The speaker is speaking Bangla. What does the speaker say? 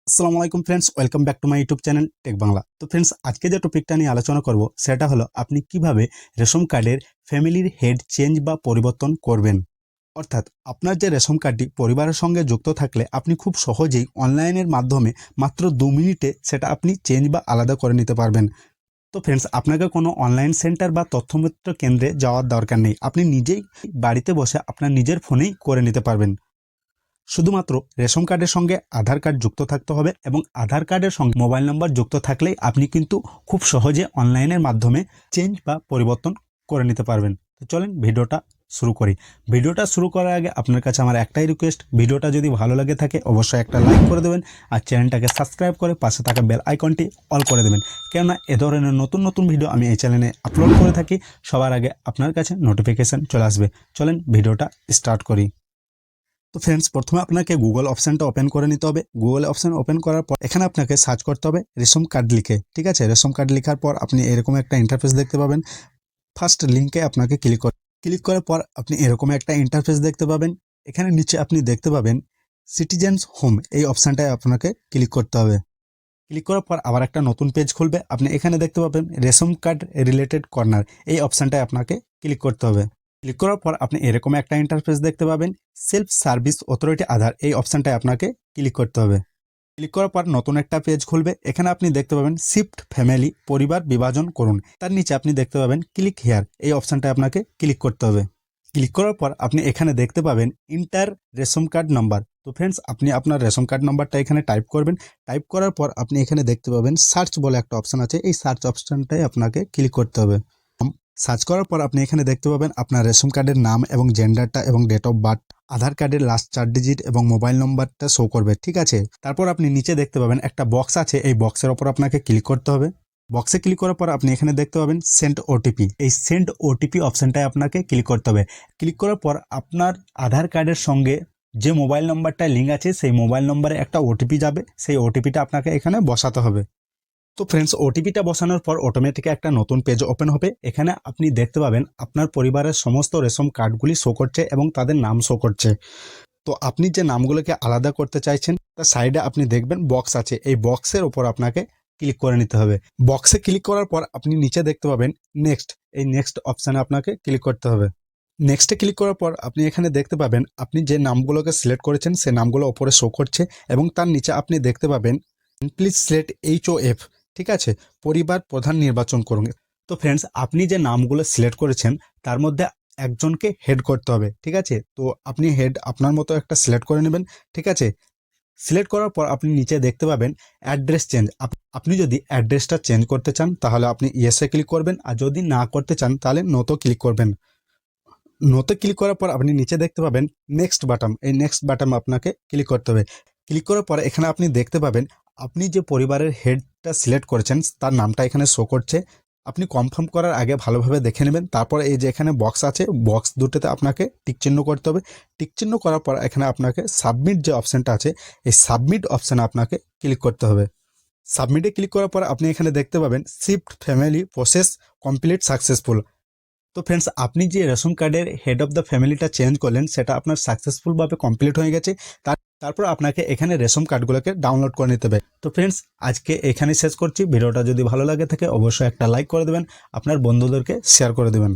আসসালামু আলাইকুম friends, welcome back to my YouTube channel tech Bangla. তো ফ্রেন্ডস, আজকে যে টপিকটা নিয়ে আলোচনা করব সেটা হলো আপনি কিভাবে রেশন কার্ডের ফ্যামিলির হেড চেঞ্জ বা পরিবর্তন করবেন। অর্থাৎ আপনার যে রেশন কার্ডটি পরিবারের সঙ্গে যুক্ত থাকলে আপনি খুব সহজেই অনলাইনের মাধ্যমে মাত্র 2 মিনিটে সেটা আপনি চেঞ্জ বা আলাদা করে নিতে পারবেন। তো ফ্রেন্ডস, আপনাকে কোনো অনলাইন সেন্টার বা তথ্যমিত্র কেন্দ্রে যাওয়ার দরকার নেই। আপনি নিজেই বাড়িতে বসে আপনার নিজের ফোনেই করে নিতে পারবেন। শুধুমাত্র রেশন কার্ডের সঙ্গে আধার কার্ড যুক্ত থাকতে হবে এবং আধার কার্ডের সঙ্গে মোবাইল নম্বর যুক্ত থাকলেই আপনি কিন্তু খুব সহজে অনলাইনের মাধ্যমে চেঞ্জ বা পরিবর্তন করে নিতে পারবেন। তো চলেন ভিডিওটা শুরু করি। ভিডিওটা শুরু করার আগে আপনার কাছে আমার একটাই রিকোয়েস্ট, ভিডিওটা যদি ভালো লাগে থাকে অবশ্যই একটা লাইক করে দেবেন আর চ্যানেলটাকে সাবস্ক্রাইব করে পাশে থাকা বেল আইকনটি অল করে দেবেন, কেননা এ ধরনের নতুন নতুন ভিডিও আমি এই চ্যানেলে আপলোড করে থাকি, সবার আগে আপনার কাছে নোটিফিকেশান চলে আসবে। চলেন ভিডিওটা স্টার্ট করি। তো ফ্রেন্ডস, প্রথমে আপনাকে গুগল অপশানটা ওপেন করে নিতে হবে। গুগল অপশান ওপেন করার পর এখানে আপনাকে সার্চ করতে হবে রেশন কার্ড লিখে। ঠিক আছে, রেশন কার্ড লেখার পর আপনি এরকম একটা ইন্টারফেস দেখতে পাবেন। ফার্স্ট লিঙ্কে আপনাকে ক্লিক করার পর আপনি এরকম একটা ইন্টারফেস দেখতে পাবেন। এখানে নিচে আপনি দেখতে পাবেন সিটিজেন্স হোম, এই অপশানটায় আপনাকে ক্লিক করতে হবে। ক্লিক করার পর আবার একটা নতুন পেজ খুলবে। আপনি এখানে দেখতে পাবেন রেশন কার্ড রিলেটেড কর্নার, এই অপশানটায় আপনাকে ক্লিক করতে হবে। ক্লিক করার পর আপনি এরকম একটা ইন্টারফেস দেখতে পাবেন সেলফ সার্ভিস অথরিটি আধার, এই অপশানটায় আপনাকে ক্লিক করতে হবে। ক্লিক করার পর নতুন একটা পেজ খুলবে। এখানে আপনি দেখতে পাবেন শিফট ফ্যামিলি, পরিবার বিভাজন করুন। তার নিচে আপনি দেখতে পাবেন ক্লিক হেয়ার, এই অপশানটায় আপনাকে ক্লিক করতে হবে। ক্লিক করার পর আপনি এখানে দেখতে পাবেন ইন্টার রেশন কার্ড নাম্বার। তো ফ্রেন্ডস, আপনি আপনার রেশন কার্ড নাম্বারটা এখানে টাইপ করবেন। টাইপ করার পর আপনি এখানে দেখতে পাবেন সার্চ বলে একটা অপশান আছে, এই সার্চ অপশানটাই আপনাকে ক্লিক করতে হবে। সার্চ করার পর আপনি এখানে দেখতে পাবেন আপনার রেশন কার্ডের নাম এবং জেন্ডারটা এবং ডেট অফ বার্থ, আধার কার্ডের লাস্ট 4 ডিজিট এবং মোবাইল নম্বরটা শো করবে। ঠিক আছে, তারপর আপনি নিচে দেখতে পাবেন একটা বক্স আছে, এই বক্সের ওপর আপনাকে ক্লিক করতে হবে। বক্সে ক্লিক করার পর আপনি এখানে দেখতে পাবেন সেন্ড ওটিপি, এই সেন্ড ওটিপি অপশানটায় আপনাকে ক্লিক করতে হবে। ক্লিক করার পর আপনার আধার কার্ডের সঙ্গে যে মোবাইল নম্বরটা লিঙ্ক আছে সেই মোবাইল নম্বরে একটা ওটিপি যাবে, সেই ওটিপিটা আপনাকে এখানে বসাতে হবে। তো ফ্রেন্ডস, ওটিপিটা বসানোর পর অটোমেটিক একটা নতুন পেজ ওপেন হবে। এখানে আপনি দেখতে পাবেন আপনার পরিবারের সমস্ত রেশন কার্ডগুলি শো করছে এবং তাদের নাম শো করছে। তো আপনি যে নামগুলোকে আলাদা করতে চাইছেন তার সাইডে আপনি দেখবেন বক্স আছে, এই বক্সের ওপর আপনাকে ক্লিক করে নিতে হবে। বক্সে ক্লিক করার পর আপনি নিচে দেখতে পাবেন নেক্সট, এই নেক্সট অপশানে আপনাকে ক্লিক করতে হবে। নেক্সটে ক্লিক করার পর আপনি এখানে দেখতে পাবেন আপনি যে নামগুলোকে সিলেক্ট করেছেন সে নামগুলো ওপরে শো করছে এবং তার নিচে আপনি দেখতে পাবেন প্লিজ সিলেক্ট HOF। ঠিক আছে, পরিবার প্রধান নির্বাচন করুন। তো ফ্রেন্ডস, আপনি যে নামগুলো সিলেক্ট করেছেন তার মধ্যে একজনকে হেড করতে হবে। ঠিক আছে, তো আপনি হেড আপনার মতো একটা সিলেক্ট করে নেবেন। ঠিক আছে, সিলেক্ট করার পর আপনি নিচে দেখতে পাবেন অ্যাড্রেস চেঞ্জ। আপনি যদি অ্যাড্রেসটা চেঞ্জ করতে চান তাহলে আপনি ইয়েসে ক্লিক করবেন, আর যদি না করতে চান তাহলে নোতে ক্লিক করবেন। নোতে ক্লিক করার পর আপনি নিচে দেখতে পাবেন নেক্সট বাটন, এই নেক্সট বাটন আপনাকে ক্লিক করতে হবে। ক্লিক করার পর এখানে আপনি দেখতে পাবেন আপনি যে পরিবারের হেডটা সিলেক্ট করেছেন তার নামটা এখানে শো করছে। আপনি কনফার্ম করার আগে ভালোভাবে দেখে নেবেন। তারপর এই যে এখানে বক্স আছে, বক্স দুটোতে আপনাকে টিক চিহ্ন করতে হবে। টিক চিহ্ন করার পর এখানে আপনাকে সাবমিট যে অপশানটা আছে এই সাবমিট অপশানে আপনাকে ক্লিক করতে হবে। সাবমিটে ক্লিক করার পর আপনি এখানে দেখতে পাবেন shift family process complete successful. তো ফ্রেন্ডস, আপনি যে রেশন কার্ডের হেড অফ দ্য ফ্যামিলিটা চেঞ্জ করলেন সেটা আপনার সাকসেসফুলভাবে কমপ্লিট হয়ে গেছে। তারপর আপনাকে এখানে রেশন কার্ডগুলোকে ডাউনলোড করে নিতে হবে। তো ফ্রেন্ডস, আজকে এখানে শেষ করছি। ভিডিওটা যদি ভালো লাগে থাকে অবশ্যই একটা লাইক করে দেবেন, আপনার বন্ধুদেরকে শেয়ার করে দেবেন।